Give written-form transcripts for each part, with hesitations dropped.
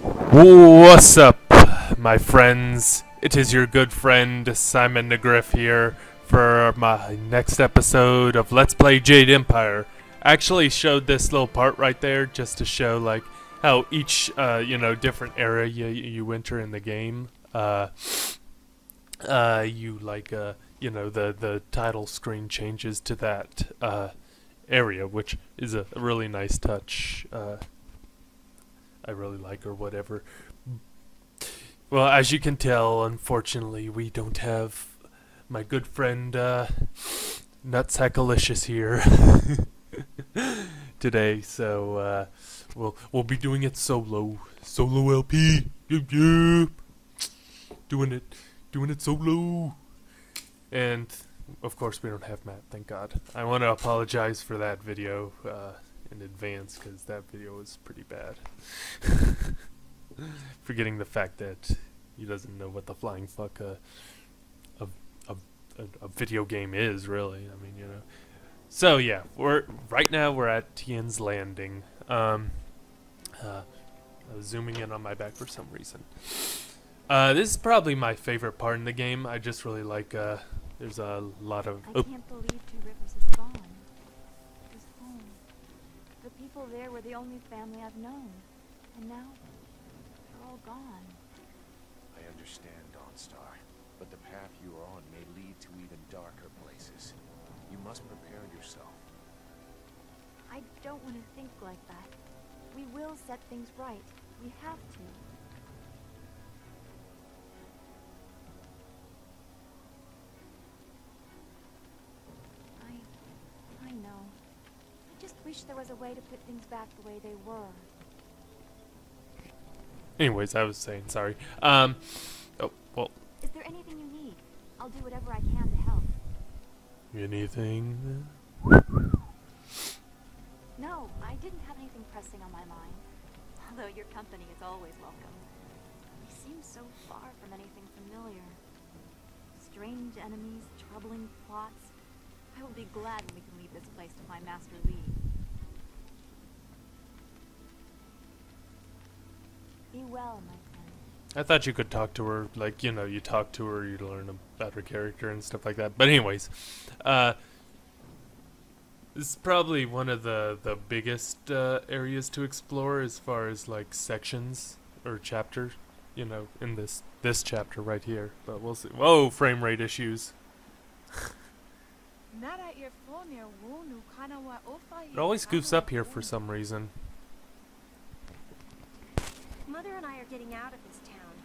What's up, my friends? It is your good friend Simon NeGriff here for my next episode of Let's Play Jade Empire. I actually showed this little part right there just to show like how each different area you enter in the game. The title screen changes to that area, which is a really nice touch. I really like, or whatever. Well, as you can tell, unfortunately, we don't have my good friend Nutsack here today, so we'll be doing it solo LP. Yep, yep. Doing it solo. And of course, we don't have Matt. Thank God. I want to apologize for that video in advance, because that video was pretty bad. Forgetting the fact that he doesn't know what the flying fuck a video game is, really. I mean, So yeah, right now we're at Tien's Landing. I was zooming in on my back for some reason. This is probably my favorite part in the game. I just really like. There's a lot of. I can't believe Two Rivers is gone. It was home. The people there were the only family I've known, and now they're all gone. I understand, Dawnstar, but the path you are on may lead to even darker places. You must prepare yourself. I don't want to think like that. We will set things right. We have to. I know. I just wish there was a way to put things back the way they were. Anyways, I was saying sorry. Oh well. Is there anything you need? I'll do whatever I can to help. Anything? No, I didn't have anything pressing on my mind. Although your company is always welcome. You seem so far from anything familiar. Strange enemies, troubling plots. I will be glad when we can leave this place to find Master Lee. Be well, my friend. I thought you could talk to her, like, you talk to her, you learn about her character and stuff like that. But anyways, this is probably one of the biggest areas to explore as far as like sections or chapters, in this chapter right here. But we'll see. Whoa, frame rate issues. It always goofs up here for some reason. Mother and I are getting out of this town.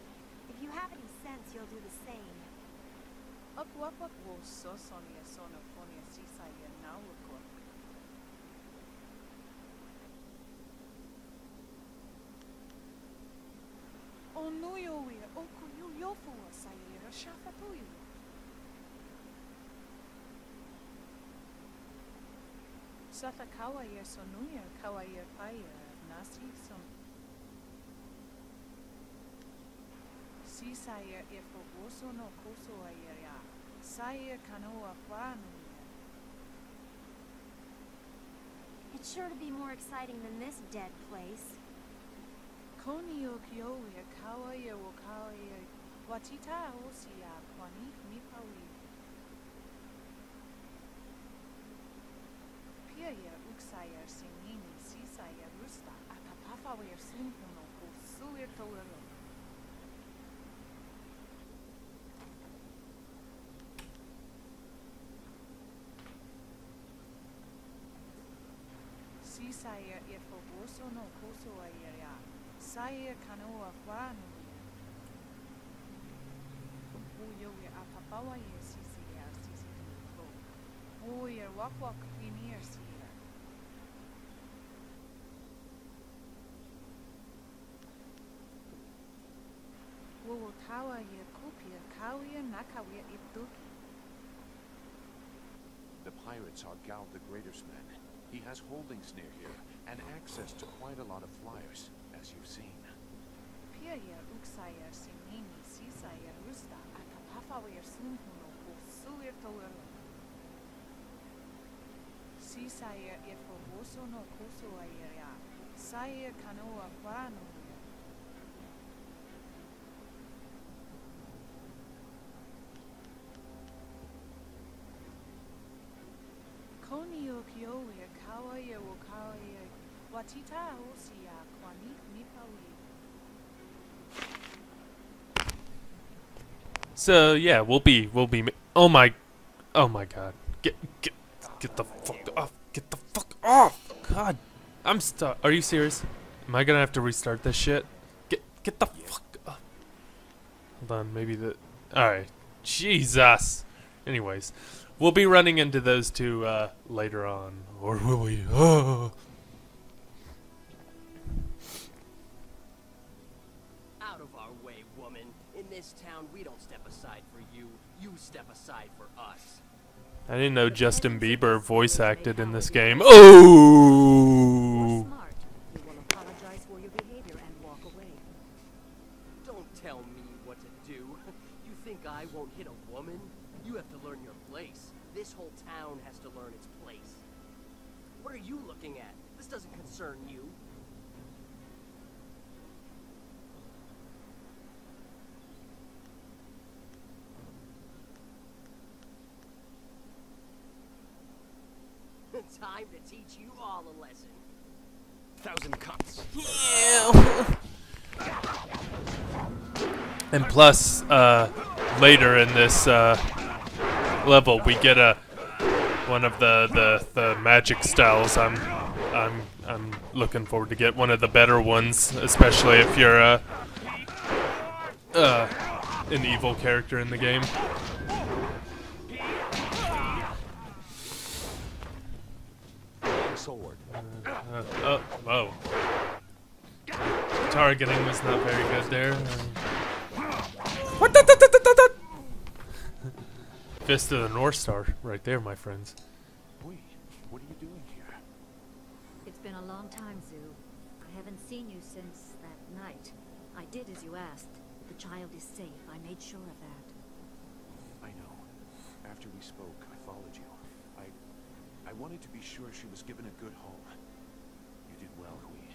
If you have any sense, you'll do the same. It's sure to be more exciting than this dead place. The pirates are Gal the Greater's men. He has holdings near here, and access to quite a lot of flyers, as you've seen. Sisaya Efoboso no Koso Aya, Saya Kanoa Kwano. So yeah, we'll be. Oh my god. Get the fuck off. Get the fuck off. God, I'm stuck. Are you serious? Am I gonna have to restart this shit? Get the fuck off. Hold on, maybe the. All right. Jesus. Anyways, we'll be running into those two later on, or will we? Oh. Out of our way, woman. In this town, we don't step aside for you. You step aside for us. I didn't know Justin Bieber voice acted in this game. Oh! Smart. You will apologize for your behavior and walk away. Don't tell me what to do. You think I won't hit a woman? You have to learn your place. This whole town has to learn its place. What are you looking at? This doesn't concern you. Time to teach you all a lesson. 1,000 cuts. And plus, later in this level, we get one of the magic styles. I'm looking forward to get one of the better ones, especially if you're an evil character in the game. Sword. Whoa. Targeting was not very good there. What? Fist of the North Star, right there, my friends. Wait, what are you doing here? It's been a long time, Zoo. I haven't seen you since that night. I did as you asked. The child is safe. I made sure of that. I know. After we spoke, I followed you. I wanted to be sure she was given a good home. You did well, Hui.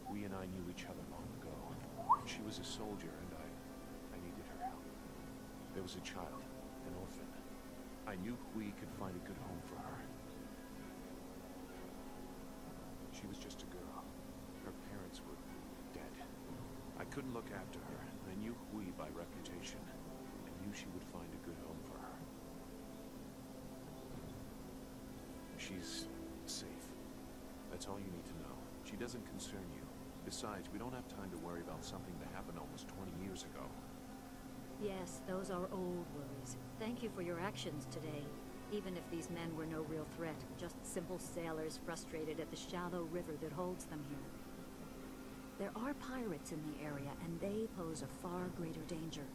Hui and I knew each other long ago. She was a soldier and I needed her help. There was a child, an orphan. I knew Hui could find a good home for her. She was just a girl. Her parents were dead. I couldn't look after her. I knew Hui by reputation. I knew she would find a good home for her. She's safe. That's all you need to know. She doesn't concern you. Besides, we don't have time to worry about something that happened almost 20 years ago. Yes, those are old worries. Thank you for your actions today. Even if these men were no real threat, just simple sailors frustrated at the shallow river that holds them here. There are pirates in the area, and they pose a far greater danger.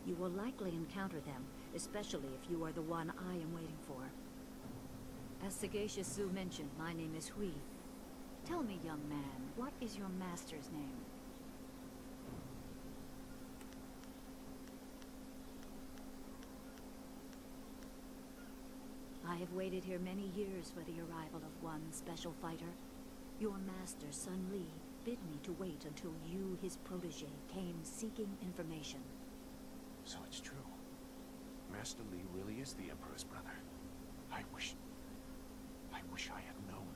You will likely encounter them, especially if you are the one I am waiting for. As Sagacious Zoo mentioned, my name is Hui. Tell me, young man, what is your master's name? I have waited here many years for the arrival of one special fighter. Your master, Sun Li, bid me to wait until you, his protege, came seeking information. So it's true. Master Li really is the Emperor's brother. I wish I had known.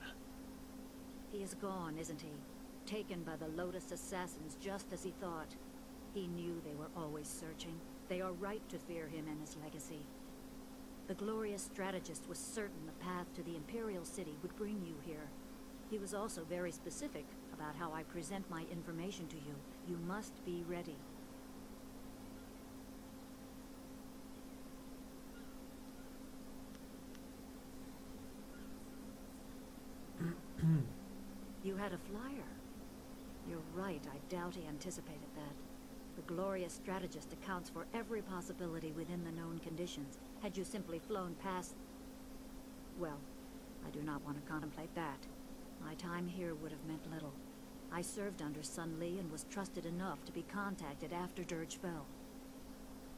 He is gone, isn't he? Taken by the Lotus Assassins just as he thought. He knew they were always searching. They are right to fear him and his legacy. The glorious strategist was certain the path to the Imperial City would bring you here. He was also very specific about how I present my information to you. You must be ready. You had a flyer. You're right, I doubt he anticipated that. The glorious strategist accounts for every possibility within the known conditions. Had you simply flown past... Well, I do not want to contemplate that. My time here would have meant little. I served under Sun Li and was trusted enough to be contacted after Dirge fell.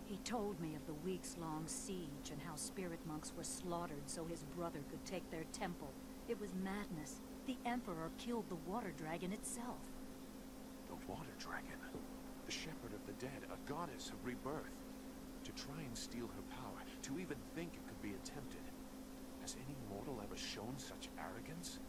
He told me of the weeks-long siege and how spirit monks were slaughtered so his brother could take their temple. It was madness. The Emperor killed the water dragon itself. The water dragon? The shepherd of the dead, a goddess of rebirth. To try and steal her power, To even think it could be attempted. Has any mortal ever shown such arrogance?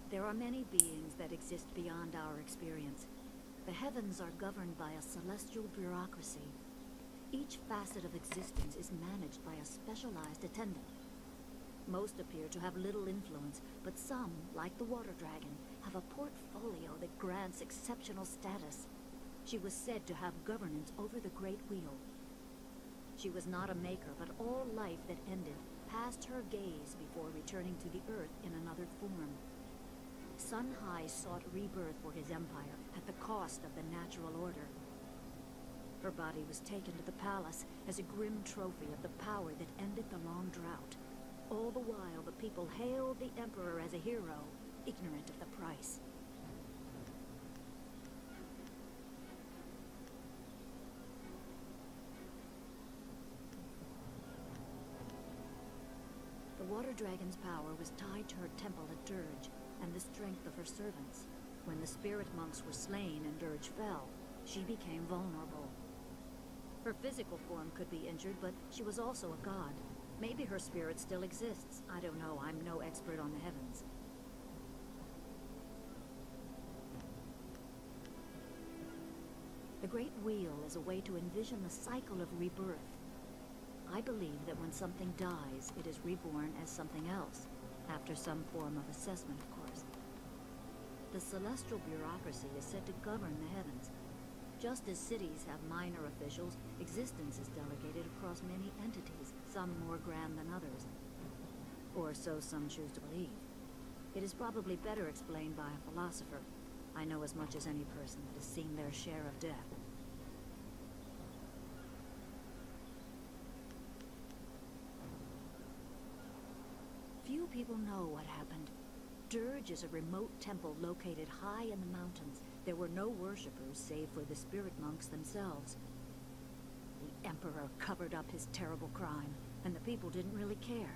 There are many beings that exist beyond our experience. The heavens are governed by a celestial bureaucracy. Each facet of existence is managed by a specialized attendant. Most appear to have little influence, but some, like the water dragon, have a portfolio that grants exceptional status. She was said to have governance over the Great Wheel. She was not a maker, but all life that ended passed her gaze before returning to the earth in another form. Sun High sought rebirth for his empire at the cost of the natural order. Her body was taken to the palace as a grim trophy of the power that ended the long drought. All the while, the people hailed the Emperor as a hero, ignorant of the price. The Water Dragon's power was tied to her temple at Dirge, and the strength of her servants. When the spirit monks were slain and Dirge fell, she became vulnerable. Her physical form could be injured, but she was also a god. Maybe her spirit still exists. I don't know. I'm no expert on the heavens. The Great Wheel is a way to envision the cycle of rebirth. I believe that when something dies, it is reborn as something else, after some form of assessment, of course. The celestial bureaucracy is said to govern the heavens. Just as cities have minor officials, existence is delegated across many entities, some more grand than others. Or so some choose to believe. It is probably better explained by a philosopher. I know as much as any person that has seen their share of death. Few people know what happened. Dirge is a remote temple located high in the mountains. There were no worshippers save for the spirit monks themselves. The Emperor covered up his terrible crime, and the people didn't really care.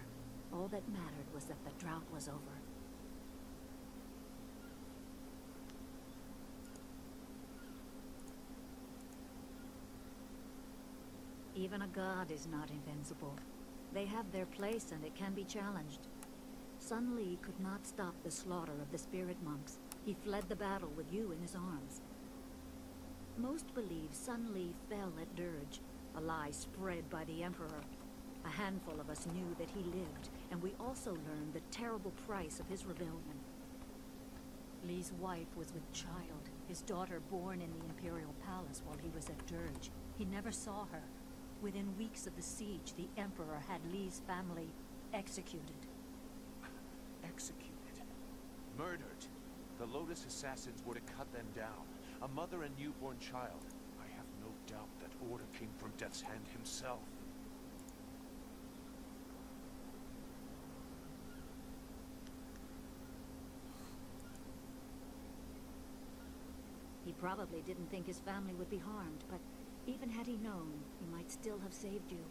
All that mattered was that the drought was over. Even a god is not invincible. They have their place and it can be challenged. Sun Li could not stop the slaughter of the spirit monks. He fled the battle with you in his arms. Most believe Sun Li fell at Dirge, a lie spread by the Emperor. A handful of us knew that he lived, and we also learned the terrible price of his rebellion. Li's wife was with child, his daughter born in the Imperial Palace while he was at Dirge. He never saw her. Within weeks of the siege, the Emperor had Li's family executed. Executed. Murdered. The Lotus assassins were to cut them down. A mother and newborn child. I have no doubt that order came from Death's Hand himself. He probably didn't think his family would be harmed, but even had he known, he might still have saved you.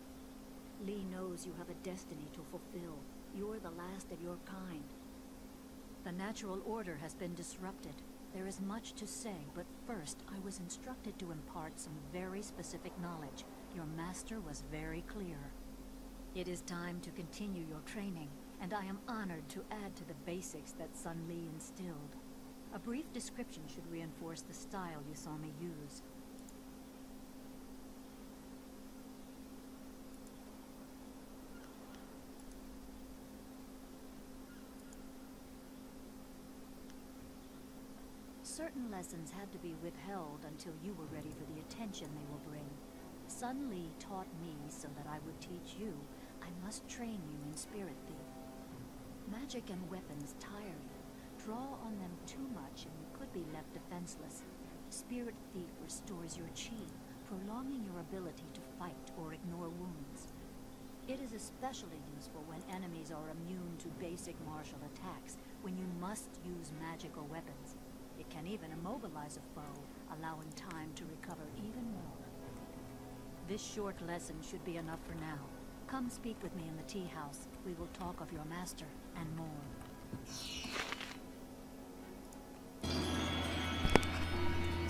Li knows you have a destiny to fulfill. You're the last of your kind. The natural order has been disrupted. There is much to say, but first I was instructed to impart some very specific knowledge. Your master was very clear. It is time to continue your training, and I am honored to add to the basics that Sun Li instilled. A brief description should reinforce the style you saw me use. Certain lessons had to be withheld until you were ready for the attention they will bring. Sun Li taught me so that I would teach you. I must train you in Spirit Thief. Magic and weapons tire you. Draw on them too much and you could be left defenseless. Spirit Thief restores your chi, prolonging your ability to fight or ignore wounds. It is especially useful when enemies are immune to basic martial attacks, when you must use magic or weapons. It can even immobilize a foe, allowing time to recover even more. This short lesson should be enough for now. Come speak with me in the tea house. We will talk of your master and more.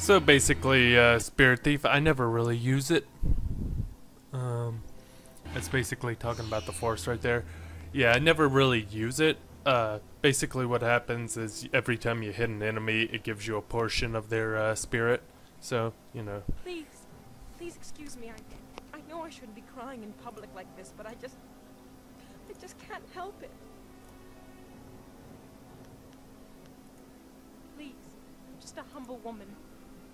So basically, Spirit Thief, I never really use it. It's basically talking about the Force right there. Yeah, I never really use it. Basically what happens is every time you hit an enemy, it gives you a portion of their spirit. So, you know. Please excuse me. I know I shouldn't be crying in public like this, but I just can't help it. Please, I'm just a humble woman.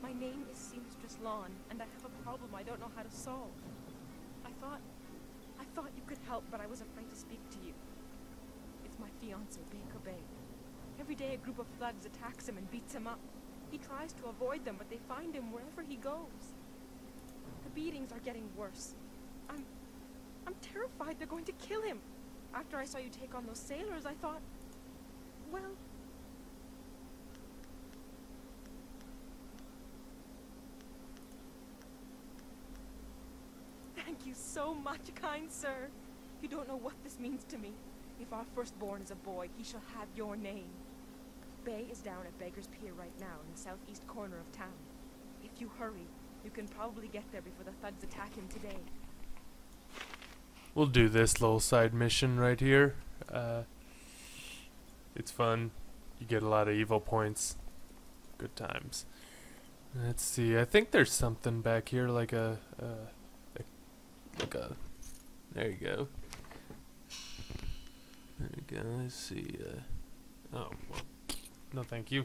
My name is Seamstress Lawn, and I have a problem I don't know how to solve. I thought you could help, but I was afraid to speak to you. It's my fiancé, Baker Bay. Every day a group of thugs attacks him and beats him up. He tries to avoid them, but they find him wherever he goes. The beatings are getting worse. I'm terrified they're going to kill him. After I saw you take on those sailors, I thought, well... Thank you so much, kind sir. You don't know what this means to me. If our firstborn is a boy, he shall have your name. Bay is down at Beggar's Pier right now in the southeast corner of town. If you hurry, you can probably get there before the thugs attack him today. We'll do this little side mission right here. It's fun. You get a lot of evil points. Good times. Let's see. I think there's something back here, like a there you go. There you go. Let's see. Oh, well, no, thank you.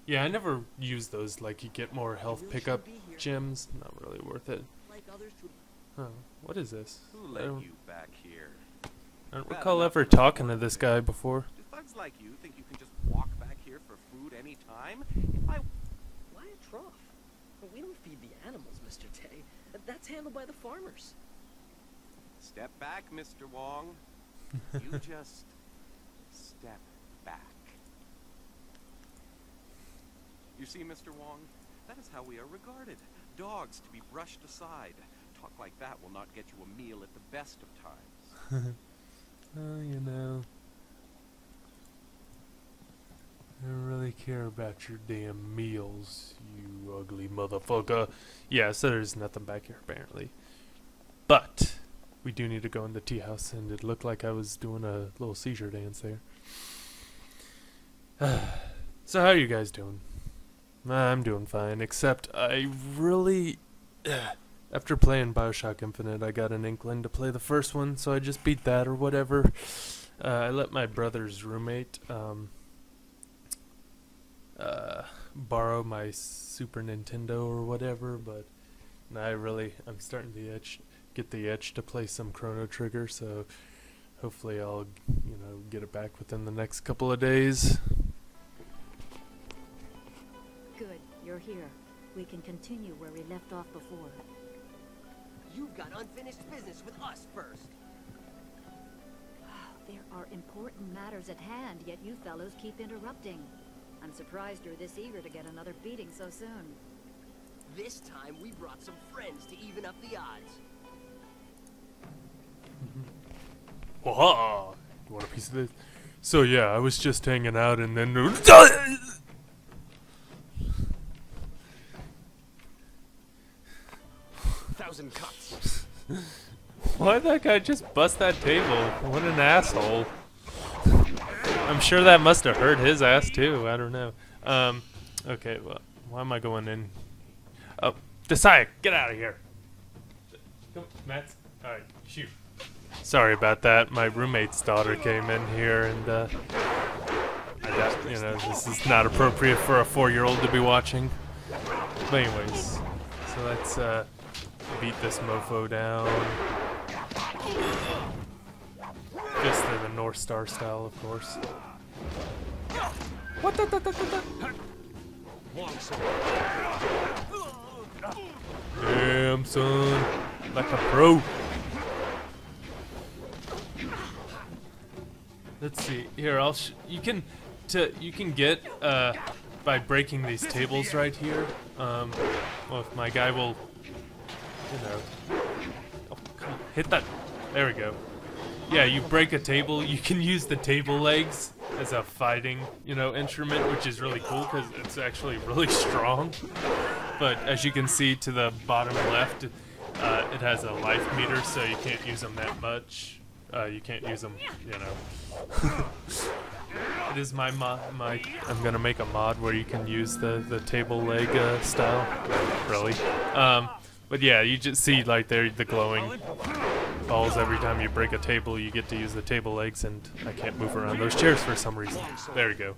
Yeah, I never use those. Like, you get more health pickup gems. Not really worth it. Oh, what is this? Who let you back here? I don't recall ever talking to this guy before. Do thugs like you think you can just walk back here for food anytime? If I... Why a trough? Well, we don't feed the animals, Mr. Tay. That's handled by the farmers. Step back, Mr. Wong. You just step back. You see, Mr. Wong, that is how we are regarded. Dogs to be brushed aside. Talk like that will not get you a meal at the best of times. Oh, you know. I don't really care about your damn meals, you ugly motherfucker. Yeah, so there's nothing back here, apparently. But we do need to go in the tea house, and it looked like I was doing a little seizure dance there. So how are you guys doing? I'm doing fine, except I really... After playing Bioshock Infinite, I got an inkling to play the first one, so I just beat that or whatever. I let my brother's roommate borrow my Super Nintendo or whatever, but I'm starting to get the itch to play some Chrono Trigger, so hopefully I'll, get it back within the next couple of days. Good, you're here. We can continue where we left off before. You've got unfinished business with us first. There are important matters at hand, yet you fellows keep interrupting. I'm surprised you're this eager to get another beating so soon. This time we brought some friends to even up the odds. Whoa! You want a piece of this? So yeah, I was just hanging out and then... 1,000 cuts. Why'd that guy just bust that table? What an asshole. I'm sure that must have hurt his ass too, I don't know. Okay, well, why am I going in? Oh, Desai, get out of here. Come, Matt. Alright, shoot. Sorry about that, my roommate's daughter came in here and, this is not appropriate for a 4-year-old to be watching. But anyways, so let's, beat this mofo down. Just through the North Star style, of course. What the? Damn, son. Like a pro. Let's see. Here, you can get by breaking these tables right here. Well, if my guy will, oh, come on, hit that. There we go. Yeah, you break a table. You can use the table legs as a fighting, instrument, which is really cool because it's actually really strong. but as you can see to the bottom left, it has a life meter, so you can't use them that much. You can't use them, you know. It is my I'm gonna make a mod where you can use the table leg style. Really. But yeah, you just see like there the glowing balls every time you break a table. You get to use the table legs, and I can't move around those chairs for some reason. There you go.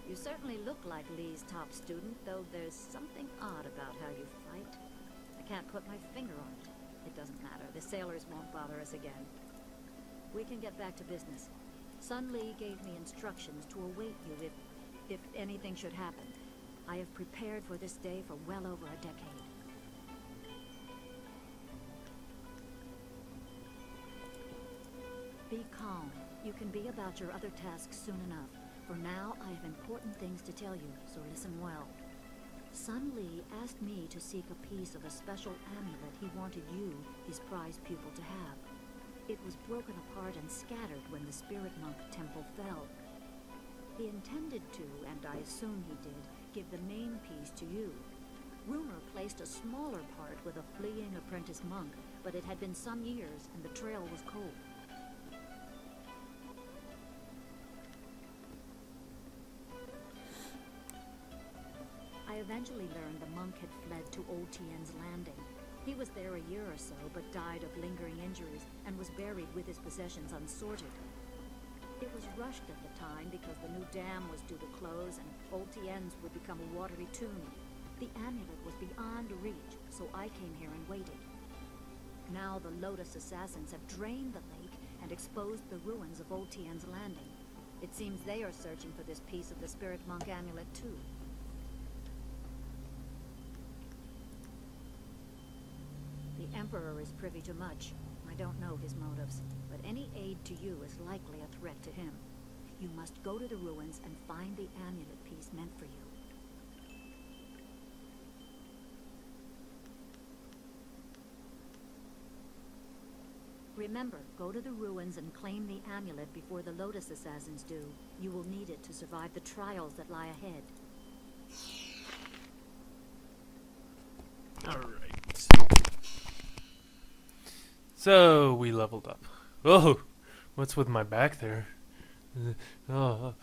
You certainly look like Lee's top student, though there's something odd about how you fight. I can't put my finger on it. It doesn't matter. The sailors won't bother us again. We can get back to business. Sun Lee gave me instructions to await you if anything should happen. I have prepared for this day for well over a decade. Be calm. You can be about your other tasks soon enough. For now, I have important things to tell you, so listen well. Sun Lee asked me to seek a piece of a special amulet he wanted you, his prize pupil, to have. It was broken apart and scattered when the Spirit Monk Temple fell. He intended to, and I assume he did, give the main piece to you. Rumor placed a smaller part with a fleeing apprentice monk, but it had been some years and the trail was cold. I eventually learned the monk had fled to Old Tien's Landing. He was there a year or so, but died of lingering injuries and was buried with his possessions unsorted. It was rushed at the time because the new dam was due to close and Old Tien's would become a watery tomb. The amulet was beyond reach, so I came here and waited. Now the Lotus assassins have drained the lake and exposed the ruins of Old Tien's Landing. It seems they are searching for this piece of the Spirit Monk amulet too. The Emperor is privy to much. I don't know his motives, but any aid to you is likely a threat to him. You must go to the ruins and find the amulet piece meant for you. Remember, go to the ruins and claim the amulet before the Lotus assassins do. You will need it to survive the trials that lie ahead. Alright. So, we leveled up. Oh, what's with my back there? Oh,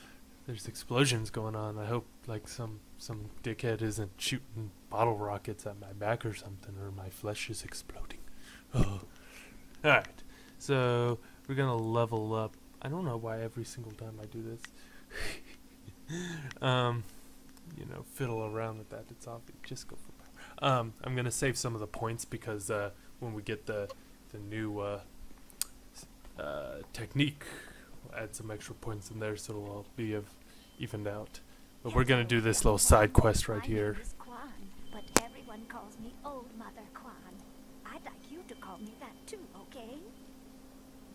there's explosions going on. I hope, like, some dickhead isn't shooting bottle rockets at my back or something, or my flesh is exploding. Oh. Alright, so, we're gonna level up. I don't know why every single time I do this. You know, fiddle around with that. It's obvious. Just go for power. I'm gonna save some of the points because, when we get the new technique, we'll add some extra points in there so it'll all be evened out. But we're gonna do this little side quest right here. My name is Quan, but everyone calls me Old Mother Quan. I'd like you to call me that too, okay?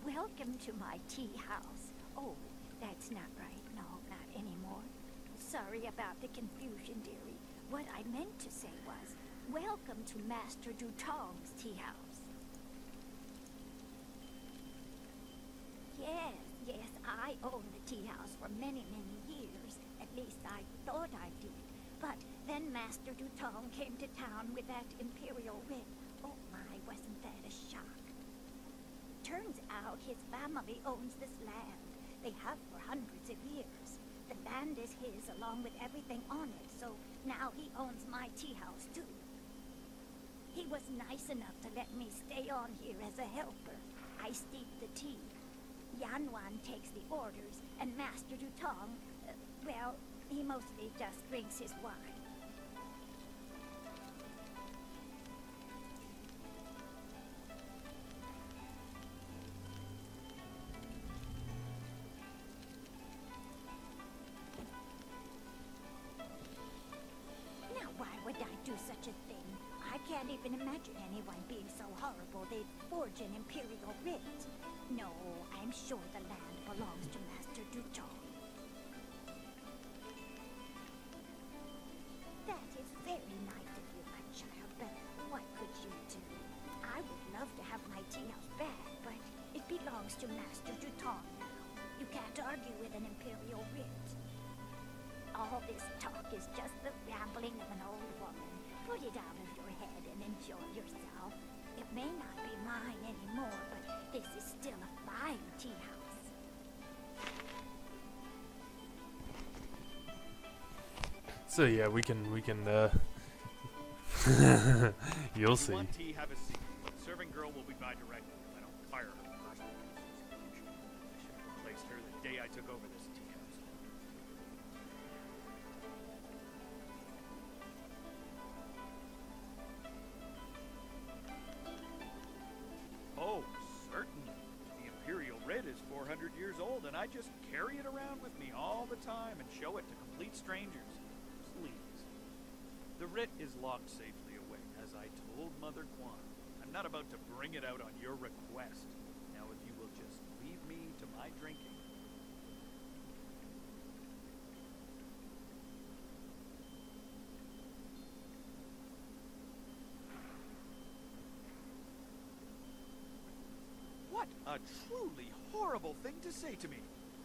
Welcome to my tea house. Oh, that's not right. No, not anymore. Sorry about the confusion, dearie. What I meant to say was, welcome to Master Dutong's tea house. Yes, I owned the tea house for many, many years. At least I thought I did. But then Master Dutong came to town with that imperial writ. Oh my, wasn't that a shock? Turns out his family owns this land. They have for hundreds of years. The land is his along with everything on it, so now he owns my tea house too. He was nice enough to let me stay on here as a helper. I steep the tea. Yanwan takes the orders, and Master Dutong, well, he mostly just drinks his wine. Now, why would I do such a thing? I can't even imagine anyone being so horrible they'd forge an imperial writ. No, I'm sure the land belongs to Master Dutong. That is very nice of you, my child, but what could you do? I would love to have my tea house back, but it belongs to Master Dutong now. You can't argue with an imperial writ. All this talk is just the rambling of an old woman. Put it out of your head and enjoy yourself. It may not be mine anymore, but this is still a fine tea house. So yeah, we can you'll see. Want tea, have a seat. The serving girl will be by directly if I don't fire her first. I should have replaced her the day I took over this tea house. Oh, certainly. The Imperial Red is 400 years old, and I just carry it around with me all the time and show it to complete strangers. Please. The writ is locked safely away, as I told Mother Kwan. I'm not about to bring it out on your request. Now, if you will just leave me to my drinking. What a truly horrible thing to say to me,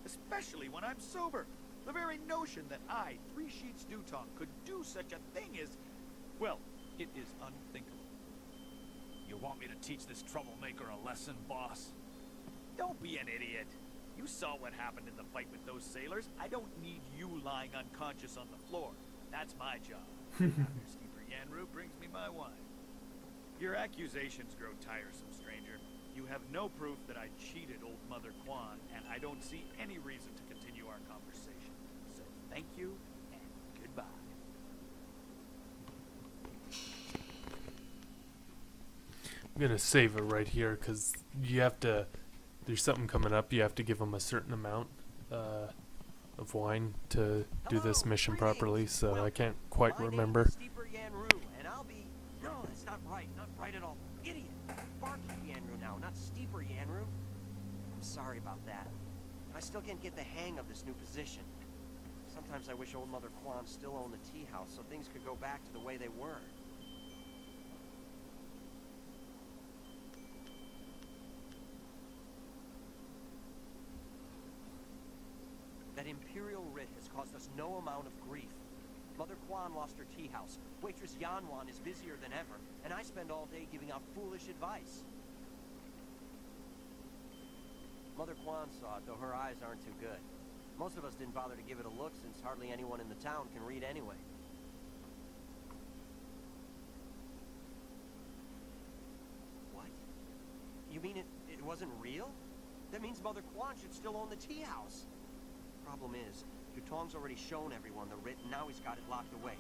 especially when I'm sober. The very notion that I, Three Sheets Dutong, could do such a thing is, well, it is unthinkable. You want me to teach this troublemaker a lesson, boss? Don't be an idiot. You saw what happened in the fight with those sailors. I don't need you lying unconscious on the floor. That's my job. After Steeper Yanru brings me my wine. Your accusations grow tiresome, stranger. You have no proof that I cheated old Mother Kwan, and I don't see any reason to continue our conversation. So thank you, and goodbye. I'm gonna save it right here because you have to. There's something coming up. You have to give them a certain amount of wine to do this mission properly. So I can't quite remember. Steeper Yanru, and I'll be. No, that's not right. Not right at all. Idiot. Barkeep Yanru now, not Steeper Yanru. I'm sorry about that. I still can't get the hang of this new position. Sometimes I wish old Mother Kwan still owned the tea house so things could go back to the way they were. That Imperial writ has caused us no amount of grief. Mother Kwan lost her tea house. Waitress Yanwan is busier than ever, and I spend all day giving out foolish advice. Mother Kwan saw it, though her eyes aren't too good. Most of us didn't bother to give it a look since hardly anyone in the town can read anyway. What? You mean it wasn't real? That means Mother Kwan should still own the tea house. Problem is, Dutong's already shown everyone the writ, and now he's got it locked away.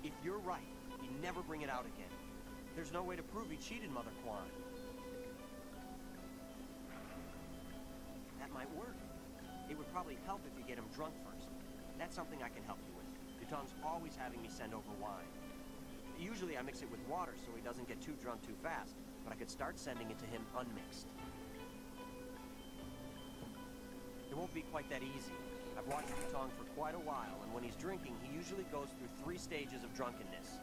If you're right, he'd never bring it out again. There's no way to prove he cheated Mother Kwan. That might work. It would probably help if you get him drunk first. That's something I can help you with. Dutong's always having me send over wine. Usually I mix it with water so he doesn't get too drunk too fast, but I could start sending it to him unmixed. It won't be quite that easy. I've watched Dutong for quite a while, and when he's drinking, he usually goes through 3 stages of drunkenness.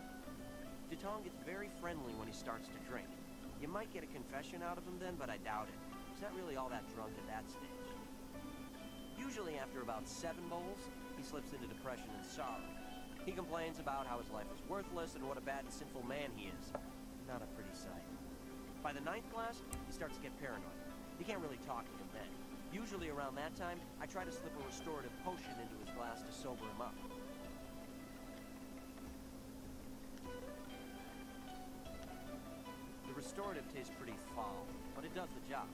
Dutong gets very friendly when he starts to drink. You might get a confession out of him then, but I doubt it. He's not really all that drunk at that stage. Usually after about 7 bowls, he slips into depression and sorrow. He complains about how his life is worthless and what a bad and sinful man he is. Not a pretty sight. By the 9th glass, he starts to get paranoid. You can't really talk to him then. Usually around that time, I try to slip a restorative potion into his glass to sober him up. The restorative tastes pretty foul, but it does the job.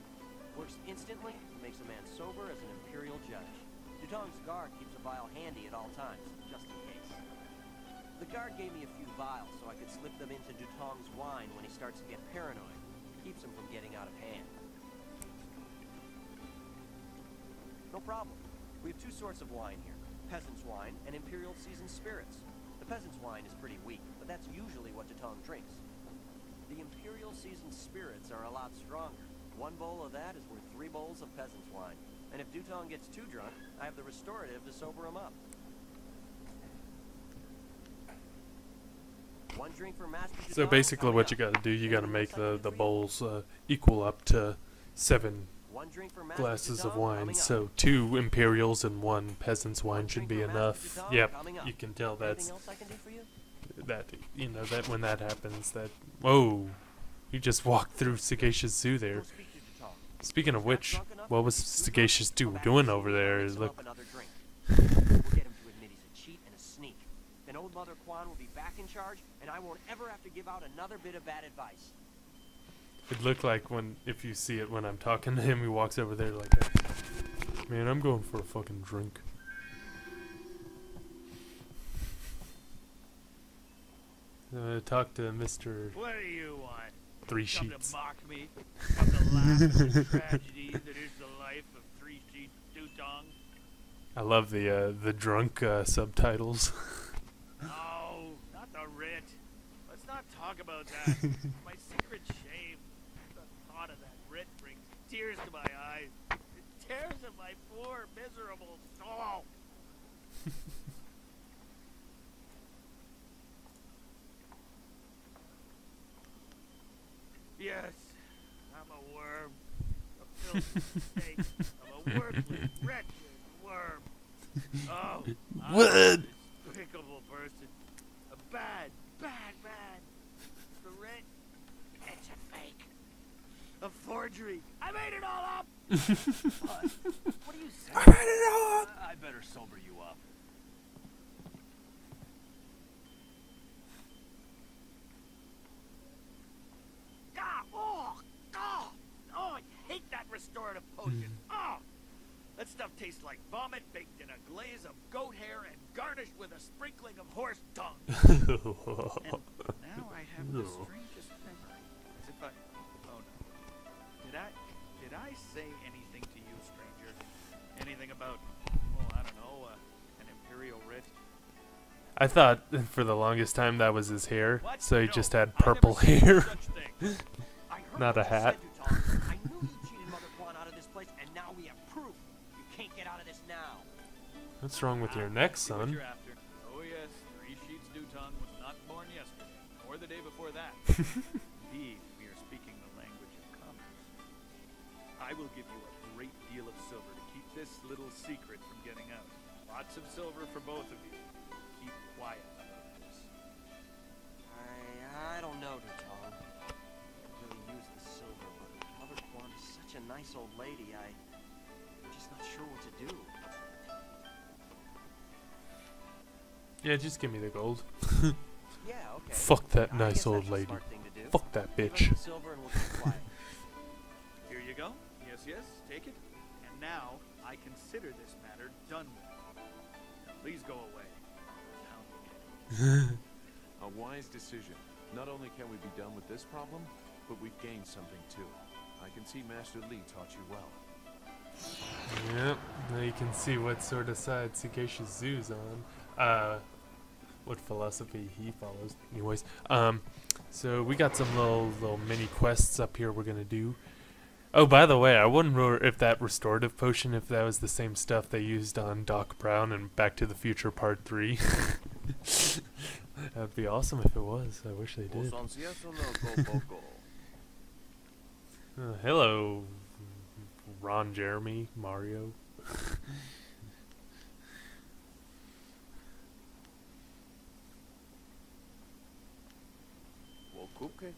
Works instantly and makes a man sober as an imperial judge. Dutong's guard keeps a vial handy at all times, just in case. The guard gave me a few vials so I could slip them into Dutong's wine when he starts to get paranoid. Keeps him from getting out of hand. No problem. We have 2 sorts of wine here. Peasant's wine and Imperial Seasoned Spirits. The peasant's wine is pretty weak, but that's usually what Dutong drinks. The Imperial Seasoned Spirits are a lot stronger. 1 bowl of that is worth 3 bowls of peasant's wine. And if Dutong gets too drunk, I have the restorative to sober him up. 1 drink for Master Dutong. So basically what you gotta do, you gotta make the bowls equal up to 7 One drink for Master glasses of Dutong wine, coming up. so 2 Imperials and 1 peasant's wine One should drink be for Master enough. Dutong Yep, coming up. you can tell that's Anything else I can do for you? that, you know, that when that happens, that, whoa, you just walked through Sagacious Zoo there. Go speak to Dutong. Speaking of Not which, drunk enough what to was get too Sagacious drunk? Come Zoo back doing and see over me. I'll there? mix him Look, up another drink. We'll get him to admit he's a cheat and a sneak. Then old Mother Quan will be back in charge, and I won't ever have to give out another bit of bad advice. it looked like when, if you see it when I'm talking to him, he walks over there like that. Man, I'm going for a fucking drink. Talk to Mr. What do you want? Three Come Sheets. to mock me about the laughable tragedy that is the life of Three Sheets Dutong? I love the drunk subtitles. No, not the writ. Let's not talk about that. My secret shame. The thought of that writ brings tears to my eyes. It tears at my poor, miserable soul. Yes, I'm a worm. A filthy snake. I'm a worthless, wretched worm. Oh, I'm What? a despicable person. A bad, bad man. The writ, it's a fake. A forgery. I made it all up. What do you say? I made it up. I better sober you up. Oh, I hate that restorative potion. Oh, that stuff tastes like vomit baked in a glaze of goat hair and garnished with a sprinkling of horse dung. And now I have the strangest memory, as if I. Oh no. Did I say anything to you, stranger? Anything about? Oh, I don't know. An imperial writ. I thought for the longest time that was his hair, What? so he No, just had I've purple never seen hair. such thing. I heard Not a what you hat. said, Dutong. I knew you cheated Mother Quan out of this place, and now we have proof. You can't get out of this now. What's wrong with your neck, See what son? you're after. Oh yes, Three Sheets Dutong was not born yesterday, or the day before that. Indeed, we are speaking the language of commerce. I will give you a great deal of silver to keep this little secret from getting out. Lots of silver for both of you. Keep quiet about this. I don't know, Dutong. I really use the silver, but Mother Quan is such a nice old lady, I'm just not sure what to do. Yeah, just give me the gold. Yeah, okay. Fuck that I nice guess old that's a lady. smart thing to do. Fuck that Give us bitch. the silver and we'll keep quiet. Here you go. Yes, yes, take it. And now I consider this matter done with. Now please go away. Now, A wise decision. Not only can we be done with this problem, but we've gained something too. I can see Master Li taught you well. Yep, now you can see what sort of side Sagacious Zoo's on. What philosophy he follows. Anyways, so we got some little mini quests up here we're gonna do. Oh, by the way, I wonder if that restorative potion, if that was the same stuff they used on Doc Brown and Back to the Future Part 3. That'd be awesome if it was. I wish they did. Hello, Ron Jeremy, Mario.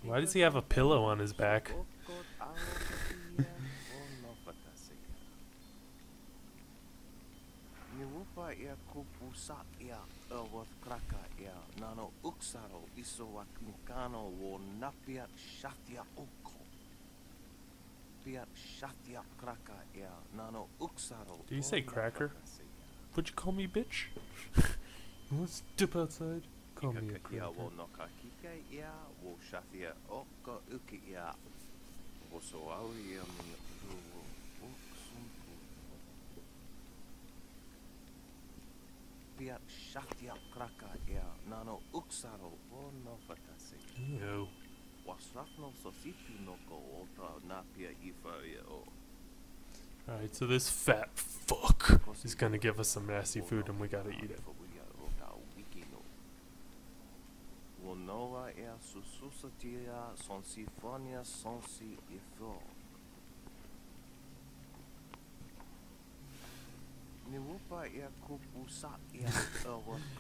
Why does he have a pillow on his back? Do you say cracker? Would you call me bitch? Let's dip outside. Call me a cracker. Ew. Alright, so this fat fuck is gonna give us some nasty food and we gotta eat it.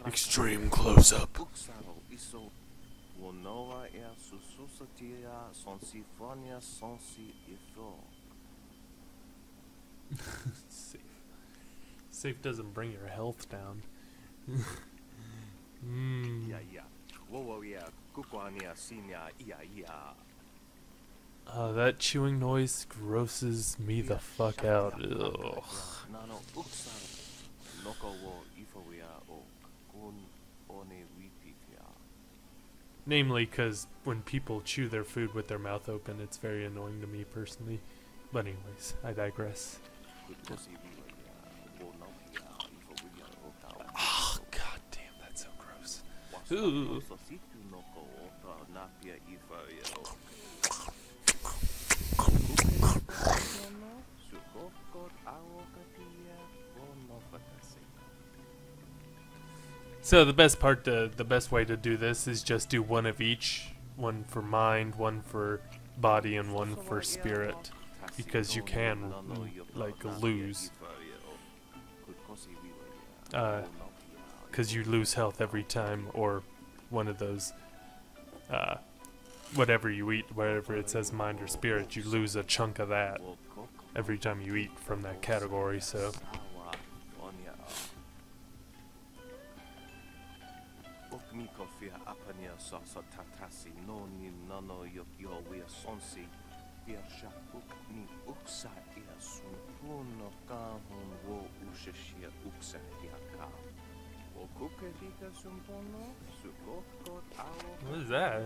Extreme close up. Safe. Safe doesn't bring your health down. That chewing noise grosses me the fuck out. Ugh. Namely, because when people chew their food with their mouth open, it's very annoying to me personally. But anyways, I digress. Oh, god damn, that's so gross. Ooh. So the best way to do this is just do one of each. One for mind, one for body, and one for spirit. Because you can, like, lose. Because you lose health every time, or one of those, whatever you eat, wherever it says mind or spirit, you lose a chunk of that every time you eat from that category, so... What is that?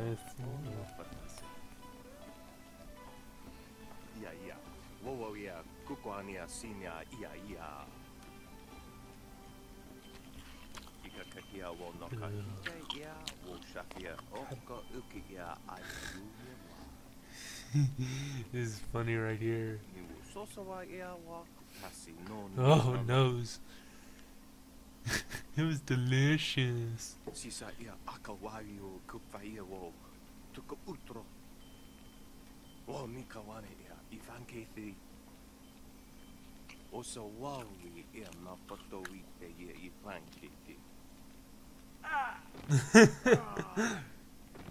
This is funny right here. Oh, nose. It was delicious.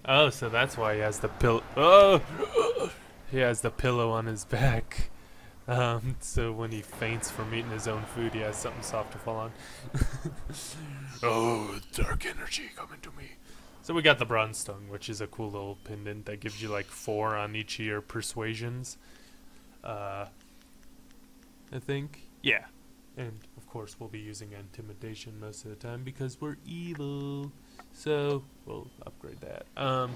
Oh, so that's why he has the pillow. Oh, he has the pillow on his back. So when he faints from eating his own food, he has something soft to fall on. Oh, dark energy coming to me. So we got the bronze stone, which is a cool little pendant that gives you like 4 on each of your persuasions. I think. Yeah. And of course we'll be using intimidation most of the time because we're evil. So we'll upgrade that. Oh,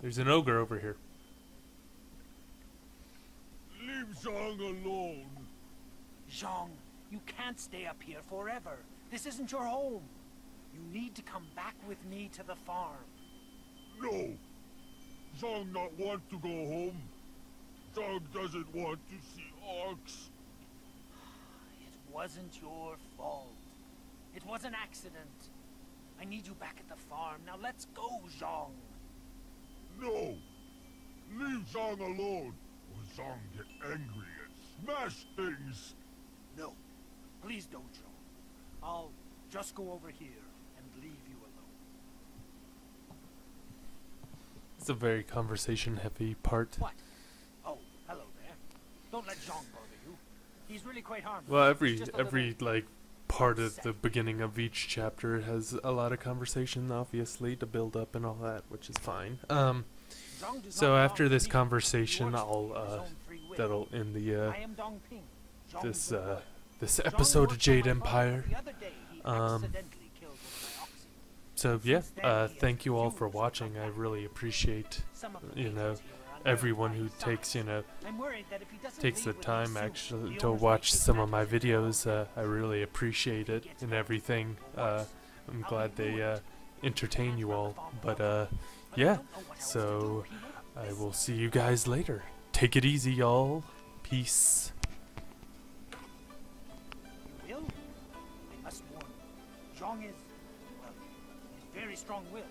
there's an ogre over here. Leave Zhang alone. Zhang, you can't stay up here forever. This isn't your home. You need to come back with me to the farm. No. Zhang not want to go home. Zhang doesn't want to see orcs. It wasn't your fault. It was an accident. I need you back at the farm. Now let's go, Zhang. No. Leave Zhang alone. Or Zhang get angry and smash things. No. Please don't, Zhang. I'll just go over here and leave you alone. It's a very conversation-heavy part. What? Oh, hello there. Don't let Zhang bother you. He's really quite harmless. Well, every like part of the beginning of each chapter has a lot of conversation, obviously, to build up and all that, which is fine. So after this conversation, that'll end the this episode of Jade Empire. So yeah, thank you all for watching. I really appreciate, everyone who takes, takes the time actually to watch some of my videos. I really appreciate it and everything. I'm glad they entertain you all. But yeah, so I will see you guys later. Take it easy, y'all. Peace. You will? I must warn you. Zhang is, well, he's very strong-willed.